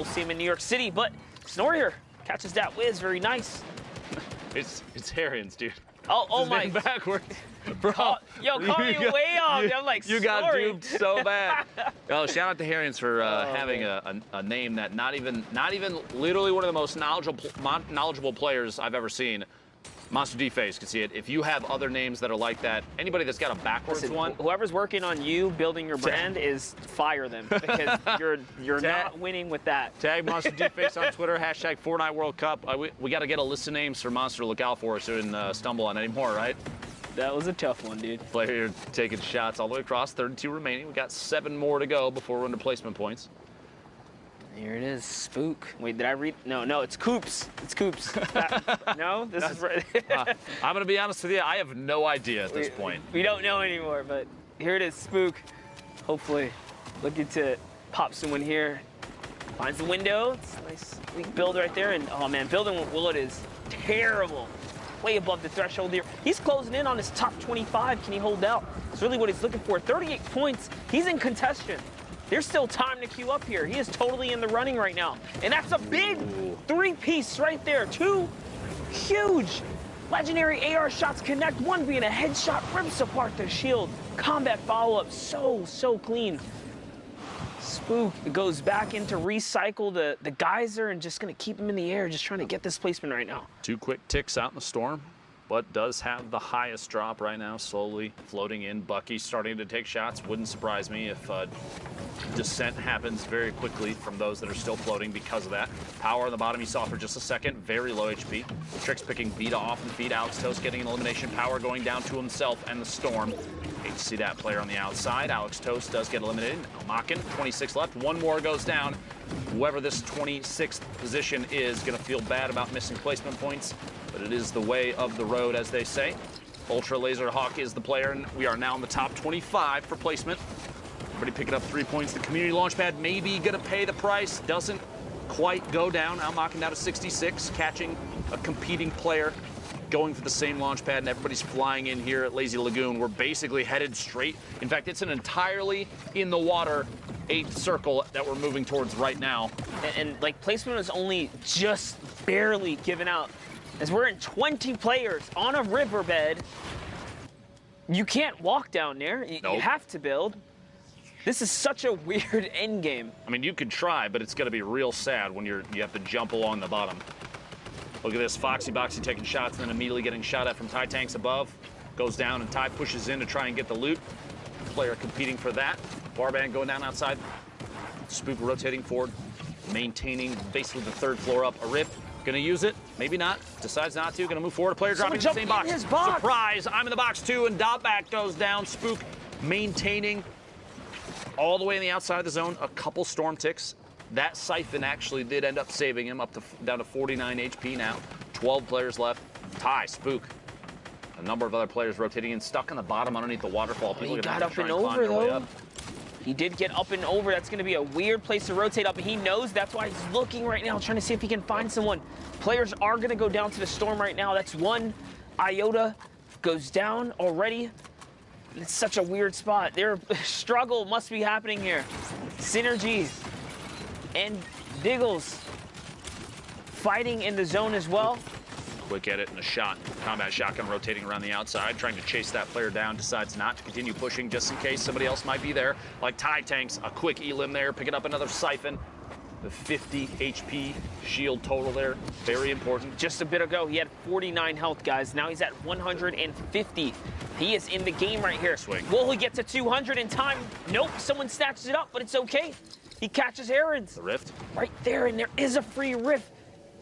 We'll see him in New York City, but Snorrier catches that whiz. Very nice. It's Harrions, dude. Oh my. Backwards. Bro. Yo, call me way off. I'm like, you got sorry. duped so bad. Oh, shout out to Harrions for having a name that not even literally one of the most knowledgeable players I've ever seen. Monster D-Face can see it. If you have other names that are like that, anybody that's got a backwards one. Whoever's working on you building your brand is fire them because you're not winning with that. Tag Monster D-Face on Twitter, hashtag Fortnite World Cup. We got to get a list of names for Monster to look out for so we didn't stumble on any more, right? That was a tough one, dude. Player taking shots all the way across, 32 remaining. We got 7 more to go before we're into placement points. Here it is, Spook. Wait, did I read? No, it's Coops. It's Coops. No, this is right. I'm going to be honest with you, I have no idea at this point. We don't know anymore, but here it is, Spook. Hopefully, looking to pop someone here. Finds the window. It's a nice weak build right there. And, oh, man, building with Willet is terrible. Way above the threshold here. He's closing in on his top 25. Can he hold out? It's really what he's looking for. 38 points. He's in contention. There's still time to queue up here. He is totally in the running right now. And that's a big 3-piece right there. 2 huge legendary AR shots connect. One being a headshot, rips apart the shield. Combat follow-up, so clean. Spook goes back into recycle the geyser and just gonna keep him in the air, just trying to get this placement right now. 2 quick ticks out in the storm, but does have the highest drop right now, slowly floating in. Bucky starting to take shots. Wouldn't surprise me if descent happens very quickly from those that are still floating because of that. Power on the bottom you saw for just a second, very low HP. Tricks picking Vita off and feed. Alex Toast getting an elimination. Power going down to himself and the storm. Hate to see that player on the outside. Alex Toast does get eliminated. Makin, 26 left. 1 more goes down. Whoever this 26th position is going to feel bad about missing placement points, but it is the way of the road, as they say. Ultra Laser Hawk is the player, and we are now in the top 25 for placement. Everybody picking up 3 points. The community launchpad may be going to pay the price. Doesn't quite go down. Now Makin down to 66, catching a competing player, going for the same launch pad, and everybody's flying in here at Lazy Lagoon. We're basically headed straight. In fact, it's an entirely in the water 8th circle that we're moving towards right now. And like placement is only just barely given out. As we're in 20 players on a riverbed, you can't walk down there. Nope. You have to build. This is such a weird end game. I mean, you could try, but it's going to be real sad when you have to jump along the bottom. Look at this, Foxy Boxy taking shots and then immediately getting shot at from Ty Tanks above. Goes down and Ty pushes in to try and get the loot. Player competing for that. Barband going down outside. Spook rotating forward, maintaining basically the 3rd floor up. A rip, gonna use it, maybe not. Decides not to, gonna move forward. A player dropping in the same box. Surprise, I'm in the box too, and Dotback goes down. Spook maintaining all the way on the outside of the zone. A couple storm ticks. That Siphon actually did end up saving him up to down to 49 HP now. 12 players left. Ty, Spook. A number of other players rotating in, stuck on the bottom underneath the waterfall. He got up and over, though. He did get up and over. That's going to be a weird place to rotate up, and he knows that's why he's looking right now, trying to see if he can find someone. Players are going to go down to the storm right now. That's 1. Iota goes down already. It's such a weird spot. Their struggle must be happening here. Synergy and Diggles fighting in the zone as well. Quick edit and a shot. Combat shotgun rotating around the outside, trying to chase that player down. Decides not to continue pushing just in case somebody else might be there. Like Ty Tanks, a quick elim there, picking up another Siphon. The 50 HP shield total there, very important. Just a bit ago, he had 49 health, guys. Now he's at 150. He is in the game right here. Swing. Will he get to 200 in time? Nope, someone snatches it up, but it's okay. He catches Aaron's. The rift? Right there, and there is a free rift.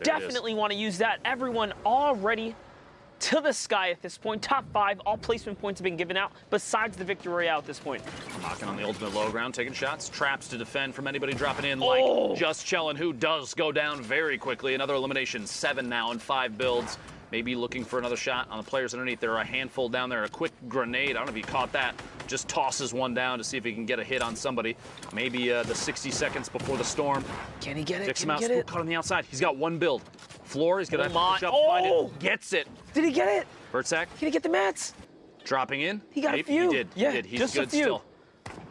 Definitely want to use that. Everyone already to the sky at this point. Top 5, all placement points have been given out, besides the victory royale at this point. Knocking on the ultimate low ground, taking shots. Traps to defend from anybody dropping in, like Just Chillin', who does go down very quickly. Another elimination, 7 now in 5 builds. Maybe looking for another shot on the players underneath. There are a handful down there. A quick grenade. I don't know if he caught that. Just tosses one down to see if he can get a hit on somebody. Maybe the 60 seconds before the storm. Can he get it? Dicks him Can he out. get it? Caught on the outside. He's got 1 build. Floor. He's going to have to push up, find it. Gets it. Did he get it? Bertsack. Can he get the mats? Dropping in. He got a few. He did. Yeah, he did. He's just good a few. still.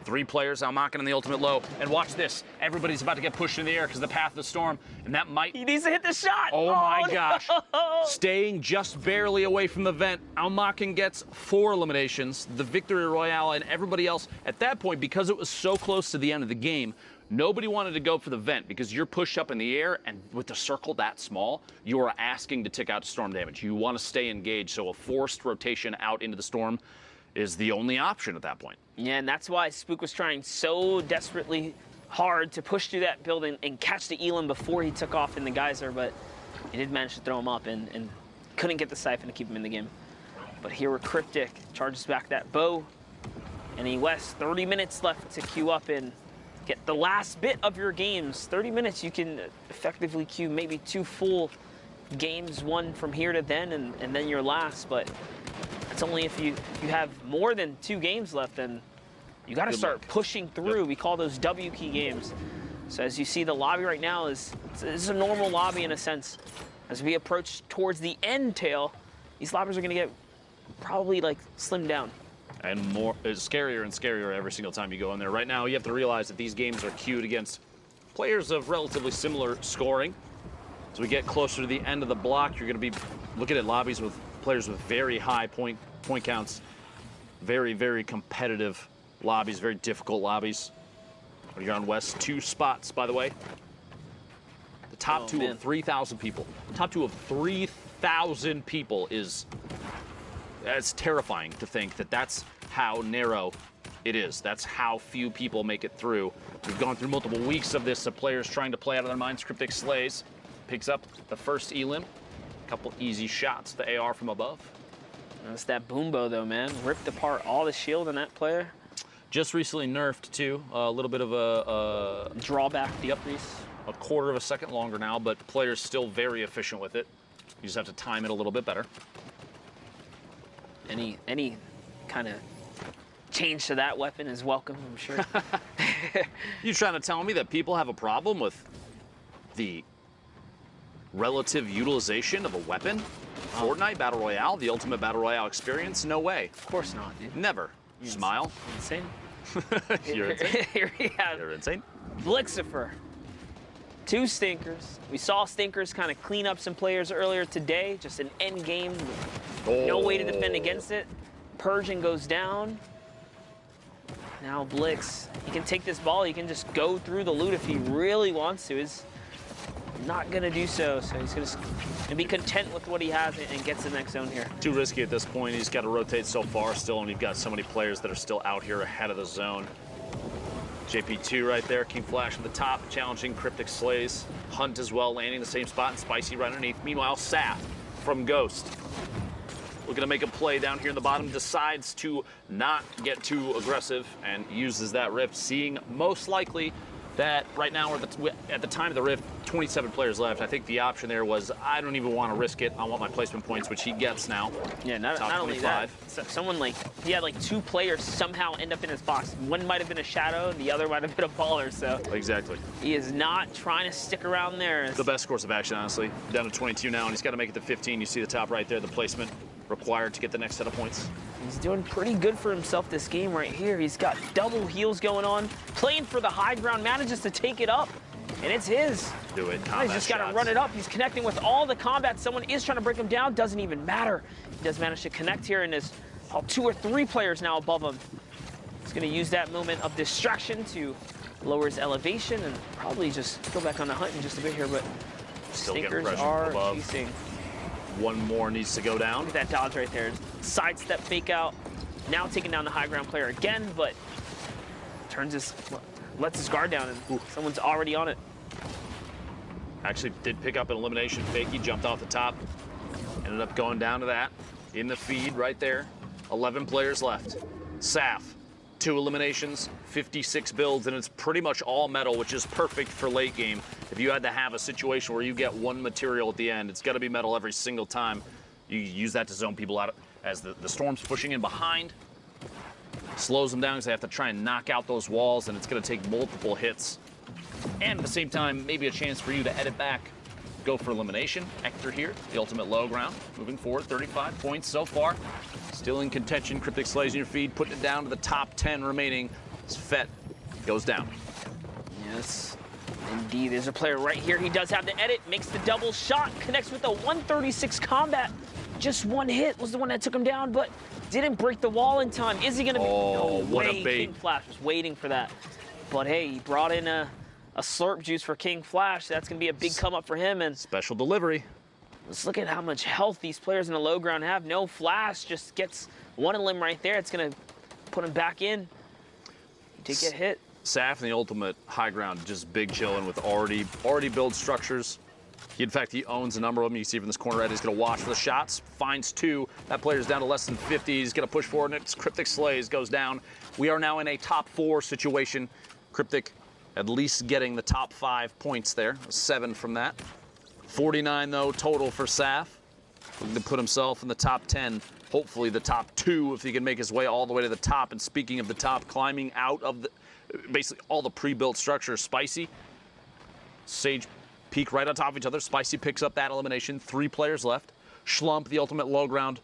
3 players now mocking in the ultimate low. And watch this. Everybody's about to get pushed in the air because of the path of the storm. And that might... He needs to hit the shot. Oh my gosh. No. Staying just barely away from the vent. Almaken gets 4 eliminations. The Victory Royale and everybody else. At that point, because it was so close to the end of the game, nobody wanted to go for the vent because you're pushed up in the air, and with the circle that small, you are asking to tick out storm damage. You want to stay engaged, so a forced rotation out into the storm is the only option at that point. Yeah, and that's why Spook was trying so desperately hard to push through that building and catch the Elam before he took off in the geyser, but he did manage to throw him up and couldn't get the siphon to keep him in the game. But here with Cryptic, charges back that bow. NE West, 30 minutes left to queue up and get the last bit of your games. 30 minutes, you can effectively queue maybe 2 full games, one from here to then, and then your last, but it's only if you have more than 2 games left, then you got to start pushing through. Yep. We call those W key games. So as you see, the lobby right now is a normal lobby in a sense. As we approach towards the end tail, these lobbies are going to get probably like slimmed down. And more, it's scarier and scarier every single time you go in there. Right now, you have to realize that these games are queued against players of relatively similar scoring. As we get closer to the end of the block, you're going to be looking at lobbies with players with very high point counts. Very, very competitive lobbies, very difficult lobbies. You're on West 2 spots, by the way. The top 2 of 3,000 people. Top 2 of 3,000 people is... It's terrifying to think that that's how narrow it is. That's how few people make it through. We've gone through multiple weeks of this, of players trying to play out of their minds. Cryptic slays, picks up the first Elim. A couple easy shots, the AR from above. That's that boom bow, though, man. Ripped apart all the shield on that player. Just recently nerfed, too. A little bit of a... drawback decrease. A quarter of a second longer now, but players still very efficient with it. You just have to time it a little bit better. Any kind of change to that weapon is welcome, I'm sure. You trying to tell me that people have a problem with the relative utilization of a weapon? Fortnite Battle Royale, the ultimate Battle Royale experience? No way. Of course not, dude. Never. Smile. Insane. You're insane. Here we have You're insane. Blixifer. 2 stinkers. We saw stinkers kind of clean up some players earlier today. Just an end game. No way to defend against it. Persian goes down. Now Blix, he can take this ball. He can just go through the loot if he really wants to. He's not going to do so. So he's going to be content with what he has and gets the next zone here. Too risky at this point. He's got to rotate so far still, and you've got so many players that are still out here ahead of the zone. JP2 right there, King Flash at the top, challenging Cryptic Slays. Hunt as well, landing the same spot, and Spicy right underneath. Meanwhile, Saf from Ghost, looking to make a play down here in the bottom, decides to not get too aggressive and uses that rift, seeing most likely that right now, at the time of the rift, 27 players left. I think the option there was, I don't even want to risk it. I want my placement points, which he gets now. Yeah, not only that, someone he had like 2 players somehow end up in his box. One might have been a shadow, and the other might have been a baller, so. Exactly. He is not trying to stick around there. The best course of action, honestly. Down to 22 now, and he's got to make it to 15. You see the top right there, the placement required to get the next set of points. He's doing pretty good for himself this game right here. He's got double heals going on, playing for the high ground, manages to take it up, and it's his. Do it. He's just got to run it up. He's connecting with all the combat. Someone is trying to break him down. Doesn't even matter. He does manage to connect here, and there's 2 or 3 players now above him. He's going to use that moment of distraction to lower his elevation and probably just go back on the hunt in just a bit here, but still stinkers are chasing. One more needs to go down. Look at that dodge right there. Sidestep fake out. Now taking down the high ground player again, but lets his guard down, and someone's already on it. Actually did pick up an elimination fake. He jumped off the top. Ended up going down to that. In the feed right there. 11 players left. Saf, 2 eliminations, 56 builds, and it's pretty much all metal, which is perfect for late game. If you had to have a situation where you get 1 material at the end, it's got to be metal every single time. You use that to zone people out as the storm's pushing in behind. Slows them down because they have to try and knock out those walls, and it's going to take multiple hits. And at the same time, maybe a chance for you to edit back, go for elimination. Hector here, the ultimate low ground. Moving forward, 35 points so far. Still in contention. Cryptic Slays in your feed, putting it down to the top 10 remaining. As Fett goes down. Yes, indeed. There's a player right here. He does have the edit, makes the double shot, connects with a 136 combat. Just one hit was the one that took him down, but didn't break the wall in time. Is he going to be? Oh, No what a way. bait. King Flash was waiting for that. But hey, he brought in a slurp juice for King Flash. That's going to be a big come up for him. And Special delivery. let's look at how much health these players in the low ground have. No Flash, just gets one limb right there. It's going to put him back in. He did get hit. Saf in the ultimate high ground, just big chilling with already built structures. In fact, he owns a number of them. You can see from this corner right, he's going to watch for the shots, finds 2. That player's down to less than 50. He's going to push forward, and it's Cryptic Slays, goes down. We are now in a top 4 situation. Cryptic at least getting the top 5 points there, 7 from that. 49, though, total for Saf. Looking to put himself in the top 10, hopefully the top 2 if he can make his way all the way to the top. And speaking of the top, climbing out of basically all the pre-built structures, Spicy, Sage peak right on top of each other. Spicy picks up that elimination. 3 players left. Schlump, the ultimate low ground.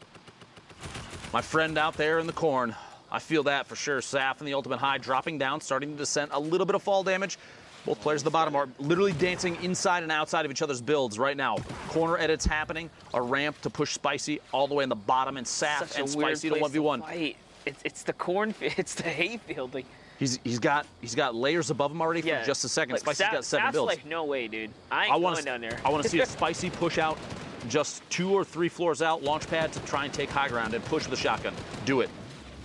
My friend out there in the corn. I feel that for sure. Saf in the ultimate high, dropping down, starting to descend. A little bit of fall damage. Both players at the bottom are literally dancing inside and outside of each other's builds right now. Corner edits happening. A ramp to push Spicy all the way in the bottom, and Saf and Spicy to 1v1. It's the corn. It's the hayfield. Like, He's got layers above him already for just a second. Like, Spicy's got 7 builds. Like, no way, dude. I ain't going down there. I want to see a Spicy push out just 2 or 3 floors out, launch pad to try and take high ground and push with a shotgun. Do it.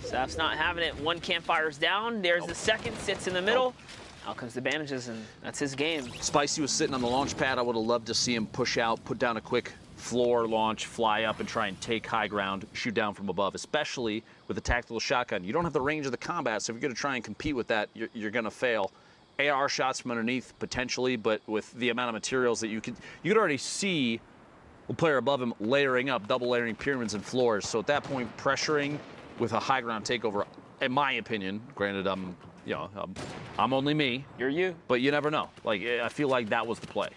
Saf's not having it. 1 campfire's down. There's the second, sits in the middle. Nope. Out comes the bandages, and that's his game. Spicy was sitting on the launch pad. I would have loved to see him push out, put down a quick floor launch, fly up, and try and take high ground, shoot down from above, especially with a tactical shotgun. You don't have the range of the combat, so if you're going to try and compete with that, you're going to fail. AR shots from underneath, potentially, but with the amount of materials that you could already see the player above him layering up, double layering pyramids and floors. So at that point, pressuring with a high ground takeover, in my opinion, granted, I'm only me. You're you. But you never know. Like, I feel like that was the play.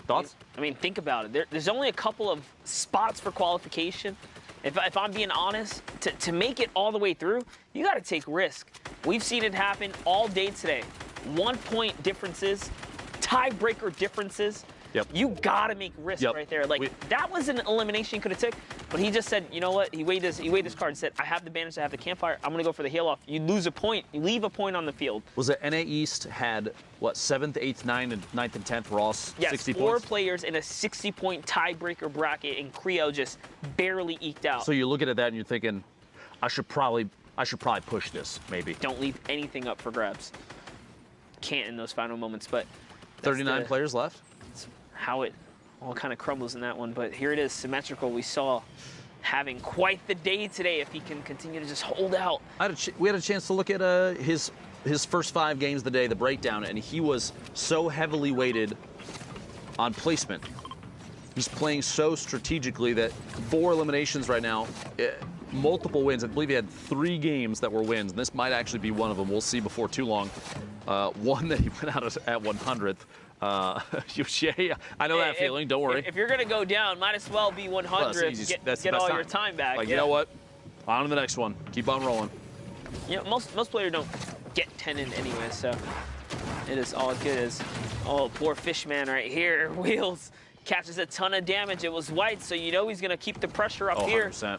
Thoughts? I mean, think about it. There's only a couple of spots for qualification. If I'm being honest, to make it all the way through, you got to take risk. We've seen it happen all day today. 1-point differences, tiebreaker differences. Yep. You got to make risk right there. Like, that was an elimination he could have took, but he just said, you know what? He weighed his card and said, I have the bandage, I have the campfire, I'm going to go for the hail off. You lose a point, you leave a point on the field. Was it NA East had, what, 7th, 8th, 9th, and 9th, and 10th were all 60 points? Yes, 4 players in a 60-point tiebreaker bracket, and Creo just barely eked out. So you're looking at that and you're thinking, I should probably push this, maybe. Don't leave anything up for grabs. Can't in those final moments, but 39 players left. How it all kind of crumbles in that one, but here it is, symmetrical. We saw having quite the day today if he can continue to just hold out. We had a chance to look at his first 5 games of the day, the breakdown, and he was so heavily weighted on placement. He's playing so strategically that 4 eliminations right now, multiple wins. I believe he had 3 games that were wins, and this might actually be one of them. We'll see before too long. One that he went out at 100th. I know that feeling. Don't worry. If you're going to go down, might as well be 100. Get all your time back. Like, you know what? On to the next one. Keep on rolling. You know, most players don't get 10 in anyway, so it is all good as, oh, poor Fishman right here. Wheels catches a ton of damage. It was white, so you know he's going to keep the pressure up here. 100%.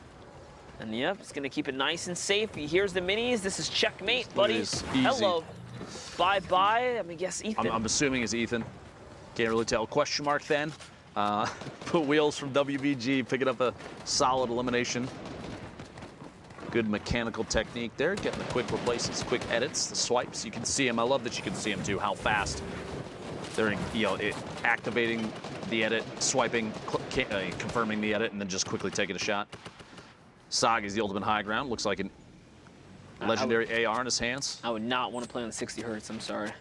And yep, it's going to keep it nice and safe. He hears the minis. This is checkmate, buddies. Hello. Bye-bye. I mean, guess Ethan. I'm assuming it's Ethan. Can't really tell. Question mark then. Put Wheels from WBG picking up a solid elimination. Good mechanical technique there. Getting the quick replaces, quick edits, the swipes. You can see him. I love that you can see him too. How fast they're activating the edit, swiping, confirming the edit, and then just quickly taking a shot. Sog is the ultimate high ground. Looks like an legendary AR in his hands. I would not want to play on 60 hertz. I'm sorry.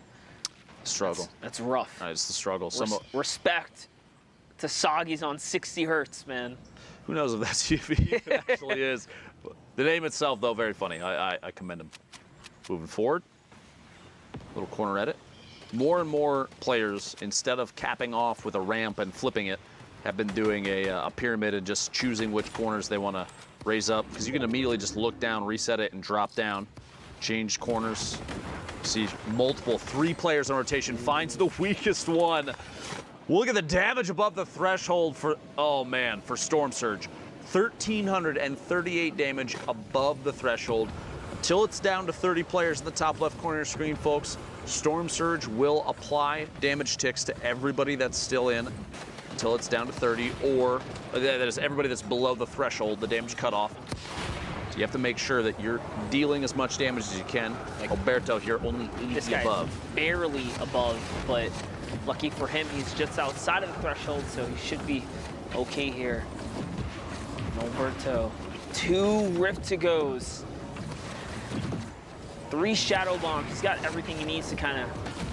Struggle. That's rough. It's the struggle. Respect to Soggy's on 60 hertz, man. Who knows if that's UV? It actually is. The name itself, though, very funny. I commend him. Moving forward. Little corner edit. More and more players, instead of capping off with a ramp and flipping it, have been doing a pyramid and just choosing which corners they want to raise up, because you can immediately just look down, reset it, and drop down. change corners. See multiple 3 players in rotation, finds the weakest one. Look at the damage above the threshold for, oh man, for Storm Surge. 1,338 damage above the threshold. Until it's down to 30 players in the top left corner of your screen, folks, Storm Surge will apply damage ticks to everybody that's still in until it's down to 30, or that is everybody that's below the threshold, the damage cutoff. So you have to make sure that you're dealing as much damage as you can. Alberto here only 80 This guy's above. barely above, but lucky for him, he's just outside of the threshold, so he should be okay here. Alberto, 2 Rift to goes. 3 Shadow Bombs. He's got everything he needs to kind of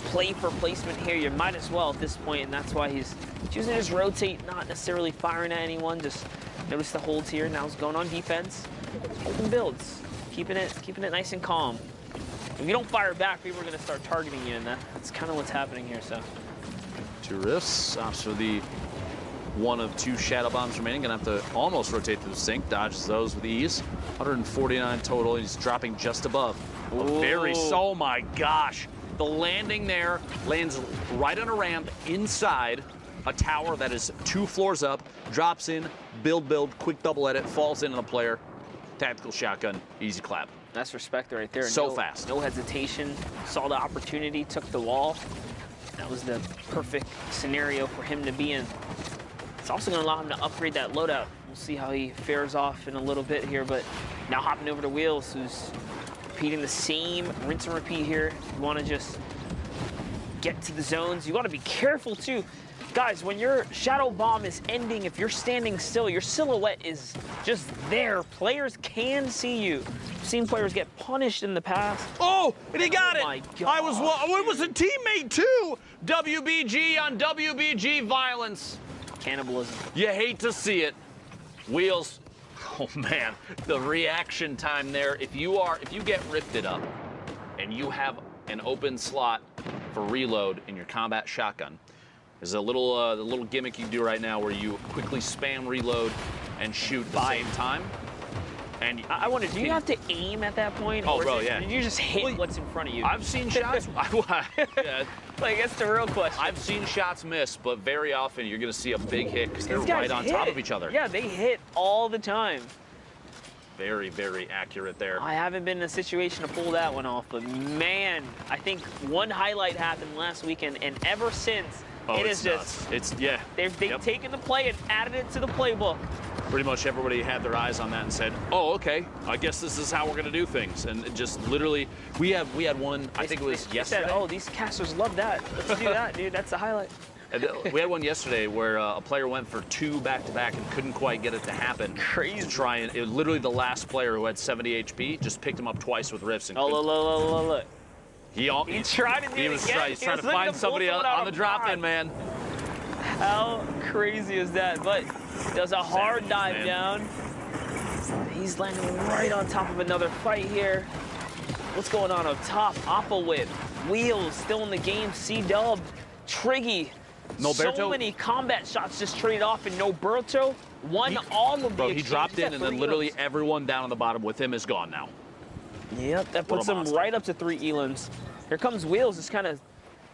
play for placement here. You might as well at this point, and that's why he's choosing his rotate, not necessarily firing at anyone. Just notice the holds here. Now he's going on defense. Open builds, keeping it nice and calm. If you don't fire back, people are going to start targeting you, and that's kind of what's happening here. So 2 rifts. So the 1 of 2 Shadow Bombs remaining. Gonna have to almost rotate through the sink. Dodges those with ease. 149 total. He's dropping just above. Oh my gosh. The landing there lands right on a ramp inside a tower that is 2 floors up. Drops in, build, quick double edit, falls into the player. Tactical shotgun, easy clap. that's respect right there. So fast. No hesitation. Saw the opportunity, took the wall. That was the perfect scenario for him to be in. It's also going to allow him to upgrade that loadout. We'll see how he fares off in a little bit here, but now hopping over to Wheels, who's repeating the same rinse and repeat here. You want to just get to the zones. You want to be careful too. Guys, when your Shadow Bomb is ending, if you're standing still, your silhouette is just there. Players can see you. I've seen players get punished in the past. Oh, and he got it. My God. It was a teammate too. WBG on WBG violence. Cannibalism. You hate to see it. Wheels. Oh man, the reaction time there. If you get rifted up and you have an open slot for reload in your combat shotgun, there's a little the little gimmick you do right now where you quickly spam reload and shoot at the same time. And I wonder, do you have to aim at that point? Oh, or bro, is it, yeah. you just hit what's in front of you? I've seen shots. Yeah. Like, that's the real question. I've seen shots miss, but very often you're going to see a big hit because they're These guys right on hit. top of each other. Yeah, they hit all the time. Very, very accurate there. I haven't been in a situation to pull that one off, but man, I think one highlight happened last weekend, and ever since, it is just, they've taken the play and added it to the playbook. Pretty much everybody had their eyes on that and said, oh, okay, I guess this is how we're going to do things. And it just literally, we had one, I think it was yesterday. Said, oh, these casters love that. Let's do that, dude. That's the highlight. And we had one yesterday where a player went for 2 back-to-back and couldn't quite get it to happen. Crazy. To try and, it was literally the last player who had 70 HP just picked him up twice with rifts. And oh, look. He tried to do it again. He's trying to find somebody on the drop-in, man. How crazy is that? But does a hard dive down. He's landing right on top of another fight here. What's going on up top? Appa Whip, Wheels still in the game. C-Dub, Triggy. So many combat shots just traded off, and Noberto won all of the Bro, he dropped in, and then literally everyone down on the bottom with him is gone now. Yep, that puts him right up to 3 elims. Here comes Wheels, just kind of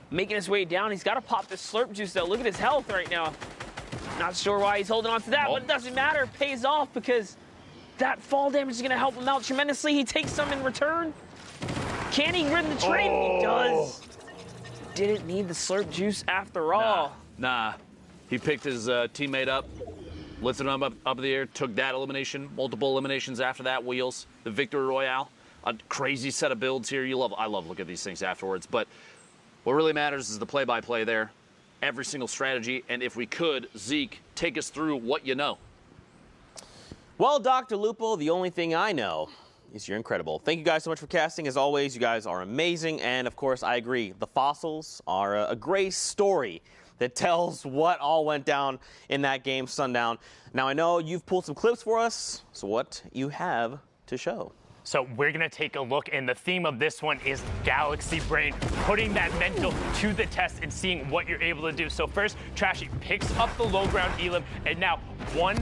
making his way down. He's got to pop this slurp juice, though. Look at his health right now. Not sure why he's holding on to that, but it doesn't matter. It pays off because that fall damage is going to help him out tremendously. He takes some in return. Can he win the trade? He does. Didn't need the slurp juice after all. Nah. He picked his teammate up, lifted him up in the air, took that elimination, multiple eliminations after that, Wheels, the Victory Royale. A crazy set of builds here. I love looking at these things afterwards, but what really matters is the play-by-play there. Every single strategy, and if we could, Zeke, take us through what you know. Well, Dr. Lupo, the only thing I know is you're incredible. Thank you guys so much for casting. As always, you guys are amazing. And, of course, I agree. The fossils are a great story that tells what all went down in that game, Sundown. Now, I know you've pulled some clips for us, so what you have to show? So we're going to take a look, and the theme of this one is Galaxy Brain, putting that mental to the test and seeing what you're able to do. So first, Trashy picks up the low ground elim, and now one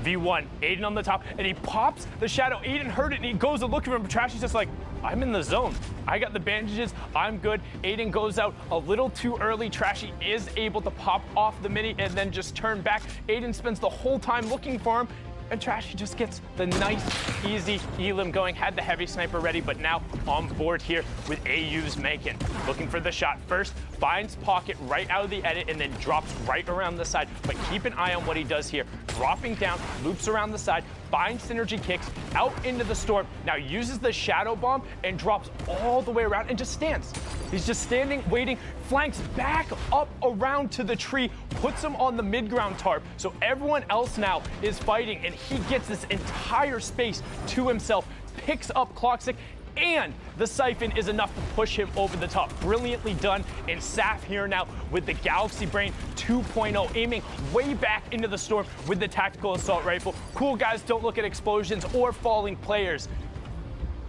V1, Aiden on the top, and he pops the shadow. Aiden heard it, and he goes to look for him, but Trashy's just like, I'm in the zone. I got the bandages. I'm good. Aiden goes out a little too early. Trashy is able to pop off the mini and then just turn back. Aiden spends the whole time looking for him, and Trashy just gets the nice, easy elim going. Had the heavy sniper ready, but now on board here with AU's Macon. Looking for the shot first, finds pocket right out of the edit, and then drops right around the side. But keep an eye on what he does here. Dropping down, loops around the side, finds synergy kicks out into the storm. Now uses the shadow bomb and drops all the way around and just stands. He's just standing, waiting, flanks back up around to the tree, puts him on the mid-ground tarp. So everyone else now is fighting, and he gets this entire space to himself, picks up Clockstick, and the Siphon is enough to push him over the top. Brilliantly done. And Saf here now with the Galaxy Brain 2.0, aiming way back into the storm with the tactical assault rifle. Cool guys don't look at explosions or falling players.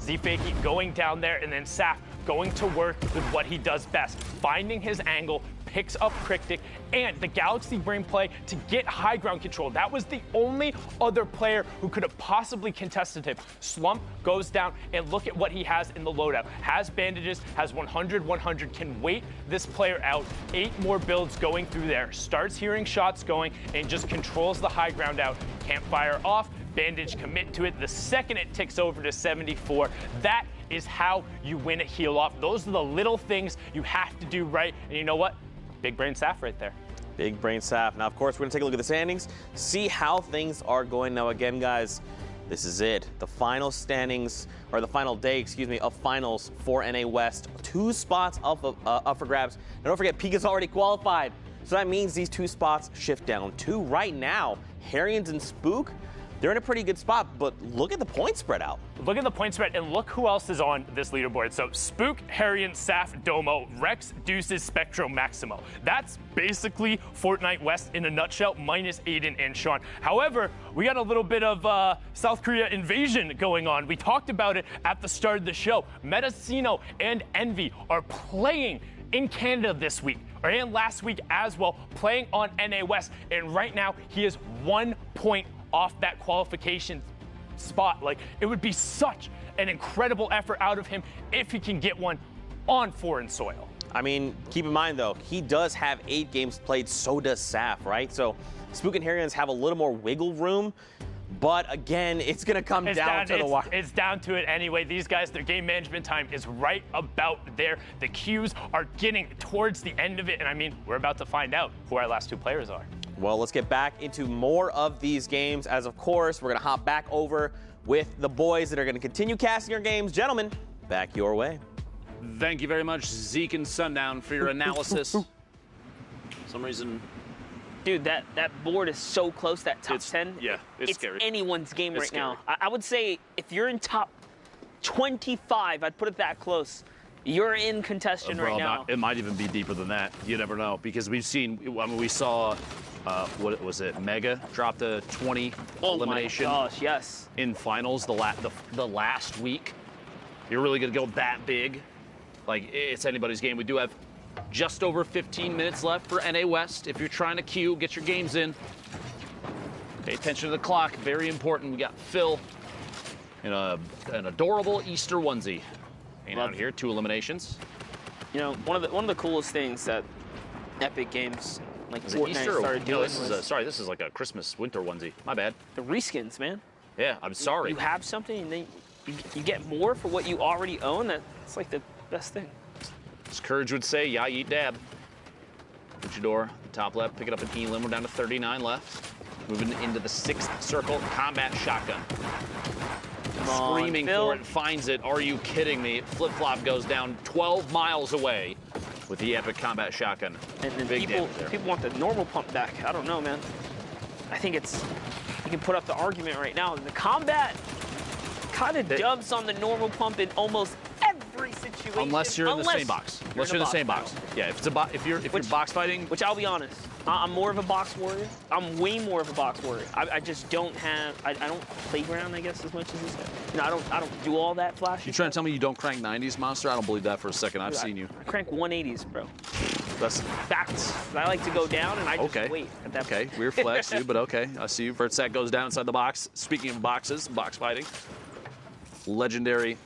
Z-Fakey going down there, and then Saf going to work with what he does best, finding his angle, picks up Cryptic, and the Galaxy Brain play to get high ground control. That was the only other player who could have possibly contested him. Slump goes down, and look at what he has in the loadout. Has bandages, has 100, can wait this player out. 8 more builds going through there. Starts hearing shots going, and just controls the high ground out. Can't fire off. Bandage commit to it. The second it ticks over to 74, that is how you win a heal off. Those are the little things you have to do right. And you know what? Big brain Saf right there. Big brain Saf. Now, of course, we're going to take a look at the standings, see how things are going. Now, again, guys, this is it. The final standings, or the final day, of finals for NA West. 2 spots up for grabs. Now, don't forget, Pika's already qualified. So that means these 2 spots shift down. 2 right now, Harrians and Spook. They're in a pretty good spot, but look at the point spread out. Look at the point spread, and look who else is on this leaderboard. So Spook, Harrian, Saf, Domo, Rex, Deuces, Spectro, Maximo. That's basically Fortnite West in a nutshell, minus Aiden and Sean. However, we got a little bit of South Korea invasion going on. We talked about it at the start of the show. Metacino and Envy are playing in Canada this week, and last week as well, playing on NA West. And right now, he is 1 point off that qualification spot. Like, it would be such an incredible effort out of him if he can get one on foreign soil. I mean, keep in mind, though, he does have 8 games played, so does Saf, right? So Spook and Harrians have a little more wiggle room, but again, it's going to come down to the wire. It's down to it anyway. These guys, their game management time is right about there. The queues are getting towards the end of it, and I mean, we're about to find out who our last 2 players are. Well, let's get back into more of these games, as of course, we're going to hop back over with the boys that are going to continue casting our games. Gentlemen, back your way. Thank you very much, Zeke and Sundown, for your analysis. For some reason, Dude, that board is so close, that top 10. Yeah, it's scary. Anyone's game It's right scary. now. I would say if you're in top 25, I'd put it that close. You're in contention right now. It might even be deeper than that. You never know, because we've seen, I mean, we saw, what was it, Mega dropped a 20 elimination. Oh my gosh, yes. In finals the last week. You're really going to go that big? Like, it's anybody's game. We do have just over 15 minutes left for NA West. If you're trying to queue, get your games in. Pay attention to the clock. Very important. We got Phil in an adorable Easter onesie. And out here, 2 eliminations. You know, one of the coolest things that Epic Games like Fortnite started doing this is like a Christmas winter onessie. My bad. The reskins, man. Yeah, I'm sorry. You have something, and then you get more for what you already own. That's like the best thing. As Courage would say, yeah, eat dab. Luchador, the top left, pick it up an elim. We're down to 39 left. Moving into the 6th circle, combat shotgun. Screaming for it, finds it. Are you kidding me? Flip-flop goes down 12 miles away with the epic combat shotgun. And then Big damage there. people want the normal pump back. I don't know, man. I think you can put up the argument right now. The combat kind of dubs on the normal pump in almost every situation. Unless you're in the same box. Unless you're in the same box. Yeah, if you're box fighting. Which I'll be honest, I'm more of a box warrior. I'm way more of a box warrior. I just don't have. I don't playground, I guess, as much as you said. You know, I don't do all that flashy. You trying to tell me you don't crank 90s, Monster? I don't believe that for a second. I've seen you. I crank 180s, bro. That's backwards. I like to go down, and I just wait at that point. Weird flex, dude, but okay. I see you. Vertsack goes down inside the box. Speaking of boxes, box fighting. Legendary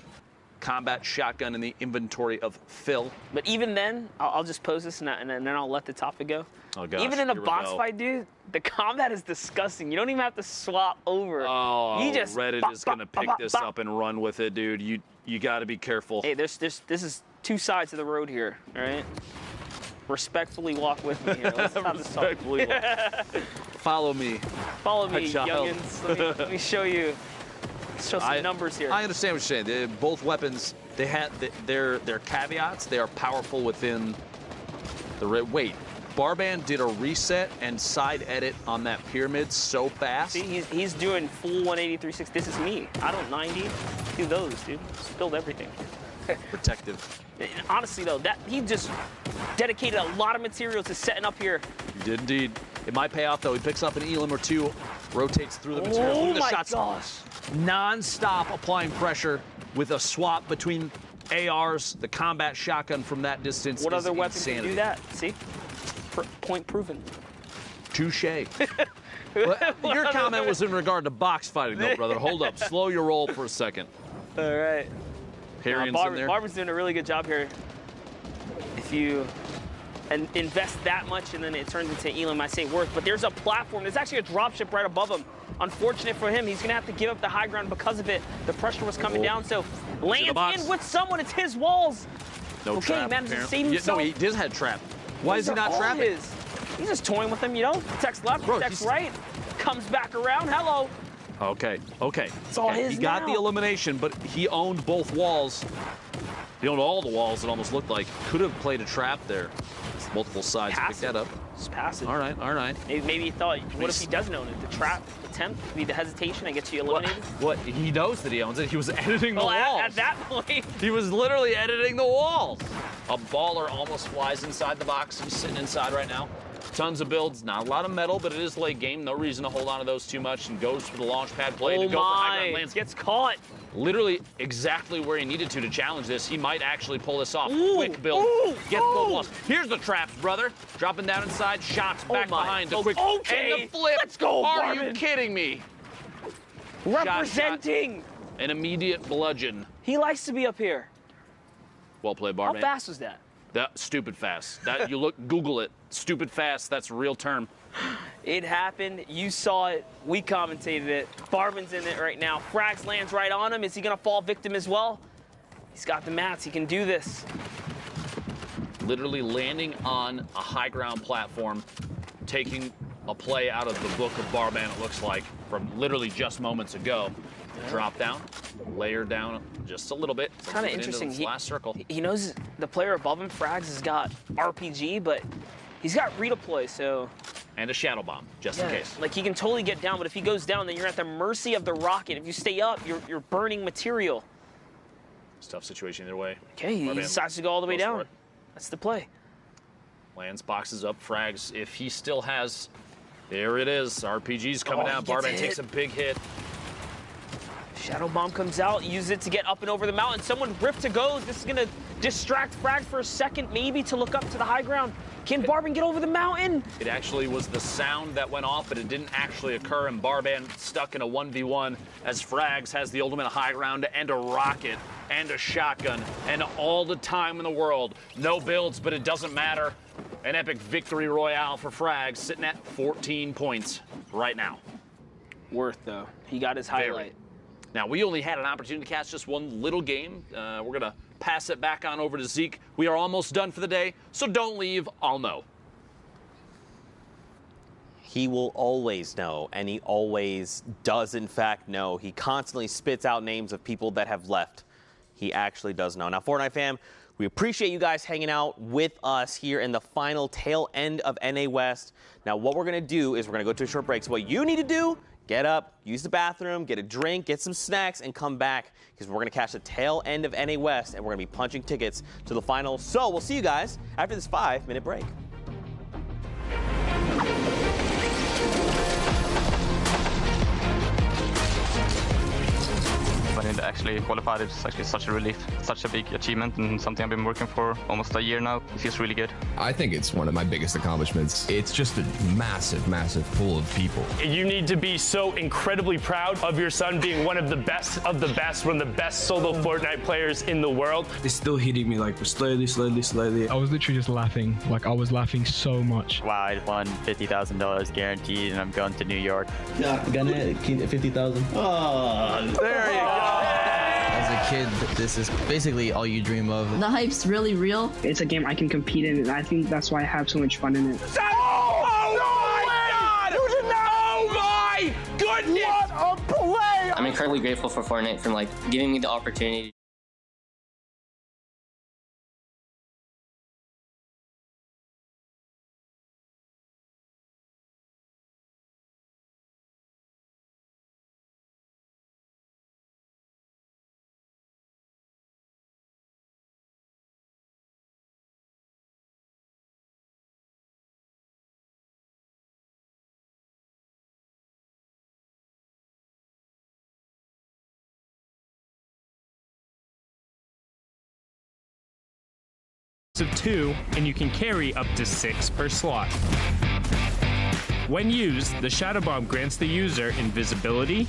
combat shotgun in the inventory of Phil. But even then, I'll just pose this, and then I'll let the topic go. Oh, gosh. Even in a box fight, dude, the combat is disgusting. You don't even have to swap over. Oh, you just Reddit is going to pick this up and run with it, dude. You got to be careful. Hey, this is two sides of the road here, all right? Respectfully walk with me here. Let's have this talk. Follow me. Follow me, child. youngins. Let me show you. Show some numbers here. I understand what you're saying. Both weapons, they had their caveats. They are powerful within the wait. Barband did a reset and side edit on that pyramid so fast. See, he's doing full 180, 360. This is me. I don't 90. Do those, dude. Just build everything. Protective. Honestly, though, that he just dedicated a lot of material to setting up here. He did indeed. It might pay off, though. He picks up an Elam or two, rotates through the material. Oh, Look at the my shots. gosh. Non-stop applying pressure with a swap between ARs, the combat shotgun from that distance. What is other weapons can insanity. do that? See? Point proven. Touche. Well, your comment was in regard to box fighting, though, brother. Hold up. Slow your roll for a second. All right. Harrian's in there. Barber's doing a really good job here. If you invest that much and then it turns into Elam, I say worth. But there's a platform. There's actually a dropship right above him. Unfortunate for him, he's going to have to give up the high ground because of it. The pressure was coming down, so lands in with someone. It's his walls. No okay, trap, man, apparently. save himself. No, he does have trap. Why is he not trapping? He's just toying with them, you know? Protects left, protects right. Comes back around. Hello. Okay. It's all his He got now. the elimination, but he owned both walls. He owned all the walls, it almost looked like. Could have played a trap there. Multiple sides to pick that up. Just passive. All right. Maybe he thought, what if he doesn't own it? The trap, attempt, the hesitation, and gets you eliminated? What? He knows that he owns it. He was editing the walls. At that point. He was literally editing the walls. A baller almost flies inside the box. He's sitting inside right now. Tons of builds, not a lot of metal, but it is late game. No reason to hold on to those too much, and goes for the launch pad play to go for high ground lands. Gets caught. Literally exactly where he needed to challenge this. He might actually pull this off. Ooh, Quick build. Get the walls. Ooh. Here's the traps, brother. Dropping down inside. Shots back behind. The quick okay. and the flip. Let's go, Are Marvin. you kidding me? Representing. An immediate bludgeon. He likes to be up here. Well played, How Barman. fast was that? That stupid fast. That you look, Google it. Stupid fast. That's a real term. It happened. You saw it. We commentated it. Barman's in it right now. Frags lands right on him. Is he going to fall victim as well? He's got the mats. He can do this. Literally landing on a high ground platform, taking a play out of the book of Barman, it looks like, from literally just moments ago. Drop down, layer down just a little bit. It's kind of interesting. Last circle. He knows the player above him, Frags, has got RPG, but he's got redeploy, so... And a shadow bomb, just in case. Like, he can totally get down, but if he goes down, then you're at the mercy of the rocket. If you stay up, you're burning material. It's a tough situation either way. Okay, he decides to go all the way down. That's the play. Lands, boxes up, Frags. If he still has... There it is. RPG's coming down. Barman takes a big hit. Shadow Bomb comes out, uses it to get up and over the mountain. Someone ripped to go. This is going to distract Frag for a second, maybe, to look up to the high ground. Can Barban get over the mountain? It actually was the sound that went off, but it didn't actually occur, and Barban stuck in a 1v1 as Frags has the ultimate high ground and a rocket and a shotgun and all the time in the world. No builds, but it doesn't matter. An epic victory royale for Frags, sitting at 14 points right now. Worth, though. He got his highlight. Now, we only had an opportunity to catch just one little game. We're going to pass it back on over to Zeke. We are almost done for the day, so don't leave. I'll know. He will always know, and he always does, in fact, know. He constantly spits out names of people that have left. He actually does know. Now, Fortnite fam, we appreciate you guys hanging out with us here in the final tail end of NA West. Now, what we're going to do is we're going to go to a short break. So what you need to do, get up, use the bathroom, get a drink, get some snacks, and come back because we're going to catch the tail end of NA West, and we're going to be punching tickets to the final. So we'll see you guys after this 5-minute break. I need to actually finally qualified. It's actually such a relief, such a big achievement, and something I've been working for almost a year now. It feels really good. I think it's one of my biggest accomplishments. It's just a massive, massive pool of people. You need to be so incredibly proud of your son being one of the best, one of the best solo Fortnite players in the world. It's still hitting me like slowly. I was literally just laughing. Like, I was laughing so much. Wow, I won $50,000 guaranteed, and I'm going to New York. Yeah, gonna 50,000. Oh, there you go. As a kid, this is basically all you dream of. The hype's really real. It's a game I can compete in, and I think that's why I have so much fun in it. Goodness! What a play! I'm incredibly grateful for Fortnite for giving me the opportunity. Of 2, and you can carry up to 6 per slot. When used, the Shadow Bomb grants the user invisibility,